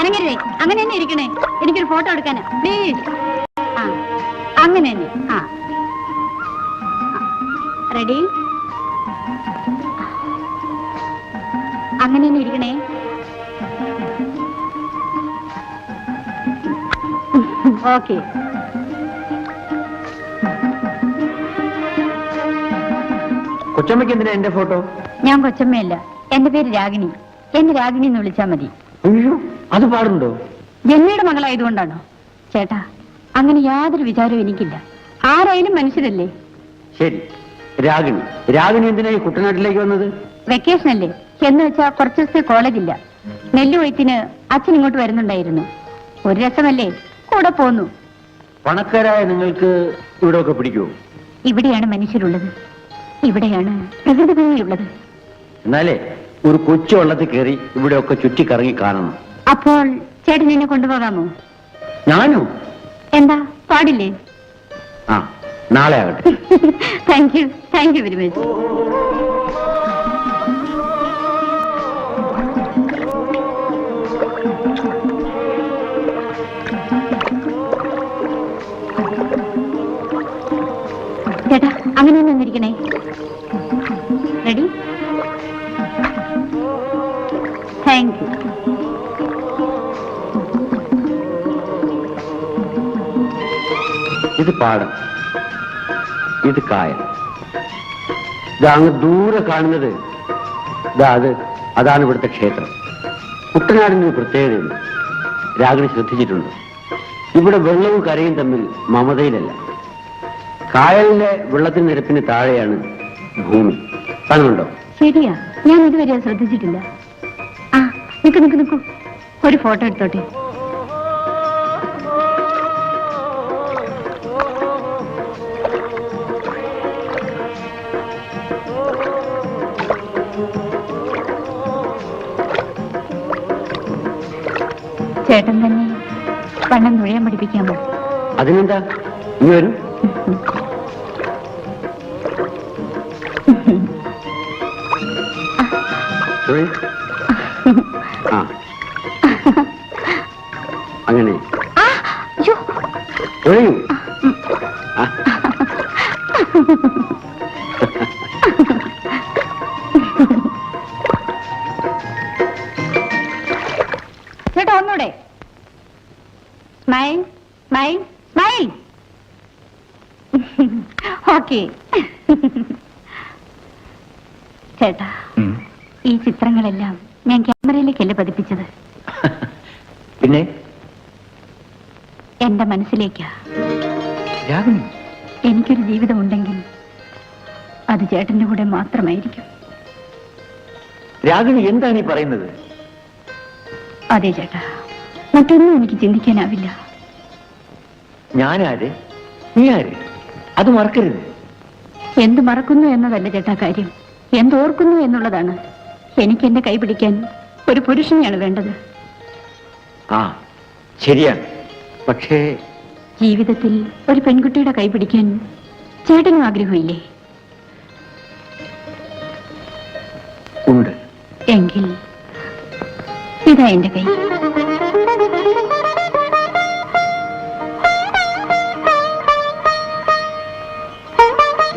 അനങ്ങരുതേ, അങ്ങനെ തന്നെ ഇരിക്കണേ. എനിക്കൊരു ഫോട്ടോ എടുക്കാനാ, പ്ലീസ്. ആ, അങ്ങനെ തന്നെ. ആ, റെഡി? അങ്ങനെ തന്നെ ഇരിക്കണേ. ഓക്കെ. കൊച്ചമ്മയ്ക്ക് എന്തിനാ എന്റെ ഫോട്ടോ? ഞാൻ കൊച്ചമ്മയല്ല, എന്റെ പേര് രാഗിണി. എന്നെ രാഗിണി എന്ന് വിളിച്ചാൽ മതി. അയ്യോ, അത് പാടുണ്ടോ? ജന്മയുടെ മകളായതുകൊണ്ടാണോ? ചേട്ടാ, അങ്ങനെ യാതൊരു വിചാരവും എനിക്കില്ല. ആരായാലും മനുഷ്യരല്ലേ. ശരി, രാഗിണി. രാഗിണി എന്തിനാ ഈ കുട്ടനാട്ടിലേക്ക് വന്നത്? വെക്കേഷൻ അല്ലേ എന്ന് വെച്ചാ കുറച്ച് ദിവസത്തെ കോളേജില്ല. നെല്ലുകൊയ്ത്തിന് അച്ഛൻ ഇങ്ങോട്ട് വരുന്നുണ്ടായിരുന്നു. ഒരു രസമല്ലേ, കൂടെ പോന്നു. പണക്കാരായ നിങ്ങൾക്ക് ഇവിടെ ഒക്കെ പിടിക്കുമോ? ഇവിടെയാണ് മനുഷ്യരുള്ളത്, ഇവിടെയാണ് പ്രകൃതി ഭംഗിയുള്ളത്. എന്നാലേ ഒരു കൊച്ചു വെള്ളത്തിൽ കയറി ഇവിടെ ഒക്കെ ചുറ്റിക്കറങ്ങി കാണണം. അപ്പോൾ ചേട്ടൻ എന്നെ കൊണ്ടുപോകാമോ? ഞാനോ? എന്താ, പാടില്ലേ? ആ, നാളെ ആകട്ടെ. Thank you very much. ചേട്ടാ, അങ്ങനെ ഒന്നിരിക്കണേ. റെഡി? Thank you. ഇത് പാടം, ഇത് കായൽ. ഇത് അങ്ങ് ദൂരെ കാണുന്നത് അതാണ് ഇവിടുത്തെ ക്ഷേത്രം. കുട്ടനാടിന് ഒരു പ്രത്യേകതയുണ്ട്. രാഗിണി ശ്രദ്ധിച്ചിട്ടുണ്ട്. ഇവിടെ വെള്ളവും കരയും തമ്മിൽ മമതയിലല്ല. കായലിന്റെ വെള്ളത്തിന് നിരപ്പിന് താഴെയാണ് ഭൂമി. കാണുന്നുണ്ടോ? ശരിയാ, ഞാൻ ഇതുവരെ ശ്രദ്ധിച്ചിട്ടില്ല. ആ, നിക്കൂ, ഒരു ഫോട്ടോ എടുത്തോട്ടെ. ചേട്ടൻ തന്നെ വണ്ണം നുഴയാൻ പഠിപ്പിക്കാമോ? അതിനെന്താ, നീ വരും. അങ്ങനെ ഒഴിയൂ. ചേട്ടാ, ഒന്നൂടെ. Smile smile smile. ഓക്കെ. ചേട്ടാ, ഈ ചിത്രങ്ങളെല്ലാം ഞാൻ ക്യാമറയിലേക്കല്ലേ പതിപ്പിച്ചത്, പിന്നെ എന്റെ മനസ്സിലേക്കാ. രാഗിണി, എനിക്കൊരു ജീവിതമുണ്ടെങ്കിൽ അത് ചേട്ടന്റെ കൂടെ മാത്രമായിരിക്കും. രാഗിണി, എന്താണ് ഈ പറയുന്നത്? അതെ ചേട്ടാ, മറ്റൊന്നും എനിക്ക് ചിന്തിക്കാനാവില്ല. ഞാനാര്, നീ ആര്, അത് മറക്കരുത്. എന്ത് മറക്കുന്നു എന്നതല്ല ചേട്ടാ കാര്യം, എന്തോർക്കുന്നു എന്നുള്ളതാണ്. എനിക്ക് എന്റെ കൈ പിടിക്കാൻ ഒരു പുരുഷനെയാണ് വേണ്ടത്. ആ, ശരിയാണ്. പക്ഷേ ജീവിതത്തിൽ ഒരു പെൺകുട്ടിയുടെ കൈ പിടിക്കാൻ ചേട്ടനും ആഗ്രഹമില്ലേ? ഉണ്ട്. എങ്കിൽ ഇതാ എന്റെ കൈ.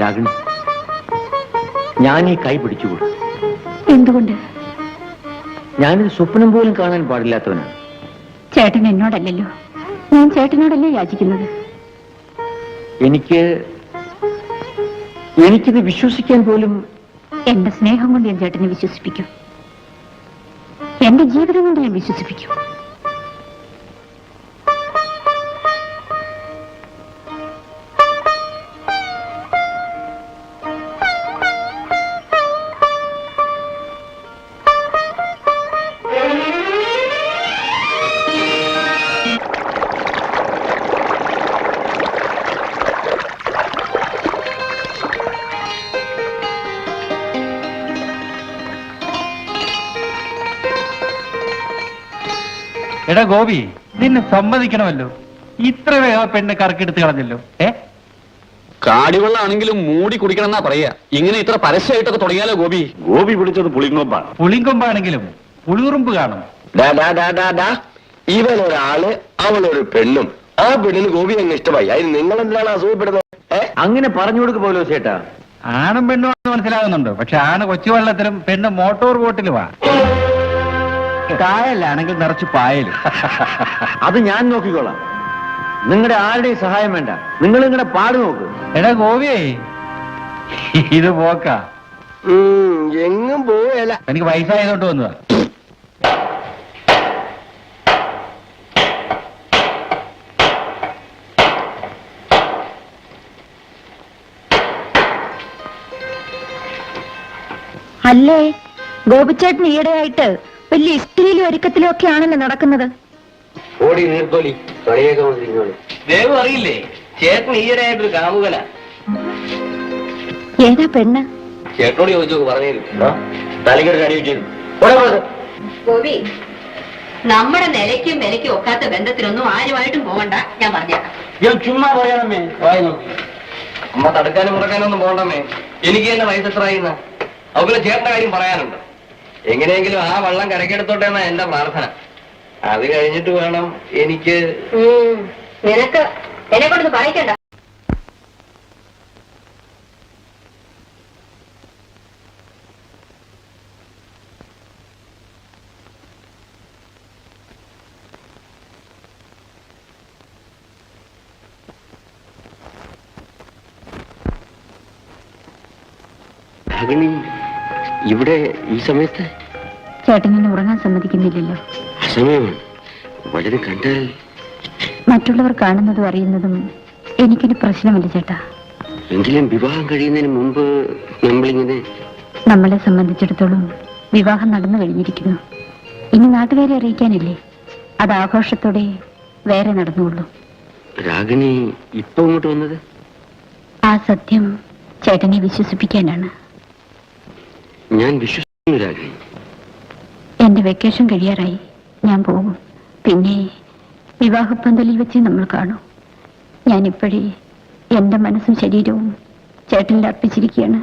രാഗിണി, ഞാൻ ഈ കൈ പിടിച്ചുകൊടുക്കും. എന്തുകൊണ്ട്? ഞാനൊരു സ്വപ്നം പോലും കാണാൻ പാടില്ലാത്തവനാണ്. ചേട്ടൻ എന്നോടല്ലല്ലോ, ഞാൻ ചേട്ടനോടല്ലേ യാചിക്കുന്നത്. എനിക്കിത് വിശ്വസിക്കാൻ പോലും. എന്റെ സ്നേഹം കൊണ്ട് ഞാൻ ചേട്ടനെ വിശ്വസിപ്പിക്കും, എന്റെ ജീവിതം കൊണ്ട് ഞാൻ വിശ്വസിപ്പിക്കും. എടാ ഗോപി, നിന്നെ സമ്മതിക്കണമല്ലോ, ഇത്ര വേഗം പെണ്ണ് കറക്കെടുത്ത് കളഞ്ഞല്ലോ. കാടിവെള്ളാണെങ്കിലും മൂടി കുടിക്കണം എന്നാ പറയാ. ഇങ്ങനെ ഇത്ര പരസ്യമായിട്ടൊക്കെ തുടങ്ങിയാലോ ഗോപി? ഗോപി പിടിച്ചത് പുളിങ്കൊമ്പാണ്. പുളിങ്കൊമ്പാണെങ്കിലും പുളിയുറുമ്പ് കാണും. ഇവൻ ഒരാള് അവളൊരു പെണ്ണും, ആ പെണ്ണിന് ഗോപി അങ്ങ് ഇഷ്ടമായി. അതിന് നിങ്ങൾ എന്തിനാണ് അസൂയപ്പെടുന്നത്? അങ്ങനെ പറഞ്ഞു കൊടുക്ക് പോലോ ചേട്ടാ. ആണും പെണ്ണും ആണെന്ന് മനസ്സിലാകുന്നുണ്ട്. പക്ഷെ ആണ് കൊച്ചുവെള്ളത്തിലും പെണ്ണ് മോട്ടോർ ബോട്ടിലുമാ. കായലാണെങ്കിൽ നിറച്ച് പായലും. അത് ഞാൻ നോക്കിക്കോളാം. നിങ്ങളുടെ ആരുടെയും സഹായം വേണ്ട. നിങ്ങൾ നിങ്ങളുടെ പാട് നോക്ക്. എടാ ഗോപിയേ, ഇത് പോക്കാ. എങ്ങും പോയല്ല. എനിക്ക് വയസ്സായതുകൊണ്ട് വന്നതാ. അല്ലേ, ഗോപിച്ചേട്ടൻ ഈയിടെയായിട്ട് വലിയ ഇസ്തിരിയിലും ഒരുക്കത്തിലും ഒക്കെ ആണല്ലോ നടക്കുന്നത്. ഓടി നീർത്തോലി കളിയൊക്കെ വന്നിരിക്കുന്നു. ദേവ് അറിയില്ലേ, ചേട്ടൻ ഈയിടെയായിട്ടൊരു കാമുകന. ഏതാ പെണ്ണ്? ചേട്ടനോട് ചോദിച്ചു പറഞ്ഞു. തലയ്ക്കൊരു കടി വെച്ചു. ഗോപി, നമ്മുടെ നിലയ്ക്കും വിലയ്ക്കും ഒക്കാത്ത ബന്ധത്തിലൊന്നും ആരുമായിട്ടും പോകണ്ട, ഞാൻ പറഞ്ഞേക്കാം. ചുമ്മാ പറയാനമ്മേ, വായി നോക്കി. അമ്മ തടുക്കാനും മുടക്കാനും ഒന്നും പോകണ്ടമ്മേ. എനിക്ക് തന്നെ വയസ്സ് എത്രയായിന്ന. അവർക്ക് ചേട്ടന്റെ കാര്യം പറയാനുണ്ട്. എങ്ങനെയെങ്കിലും ആ വള്ളം കരക്കെടുത്തോട്ടെ എന്നാ എന്റെ പ്രാർത്ഥന. അത് കഴിഞ്ഞിട്ട് വേണം എനിക്ക്. നിനക്ക് എന്നെ കൊണ്ടൊന്ന് പറയിക്കണ്ട. ഇവിടെ ഈ സമയത്ത് ചേട്ടനെ ഉറങ്ങാൻ സമ്മതിക്കുന്നില്ലല്ലോ. അസമയമാണ്. വളരെ കണ്ടാൽ മറ്റുള്ളവർ കാണുന്നതും അറിയുന്നതും എനിക്കൊരു പ്രശ്നമില്ല ചേട്ടാ. എങ്കിലും വിവാഹം കഴിയുന്നതിന് മുമ്പ് നമ്മളിങ്ങനെ. നമ്മളെ സംബന്ധിച്ചിടത്തോളം വിവാഹം നടന്നു കഴിഞ്ഞിരിക്കുന്നു. ഇനി നാട്ടുകാരെ അറിയിക്കാനില്ലേ? അത് ആഘോഷത്തോടെ വേറെ നടന്നുള്ളൂ. രാഗിണി ഇപ്പൊ ഇങ്ങോട്ട് വന്നത് ആ സത്യം ചേട്ടനെ വിശ്വസിപ്പിക്കാനാണ്. ഞാൻ വിശ്വസിക്കുന്നു രാഗിണി. എന്റെ വെക്കേഷൻ കഴിയാറായി. ഞാൻ പോകും. പിന്നെ വിവാഹപ്പന്തലിൽ വെച്ച് നമ്മൾ കാണും. ഞാനിപ്പോഴേ എന്റെ മനസ്സും ശരീരവും ചേട്ടനിൽ അർപ്പിച്ചിരിക്കുകയാണ്.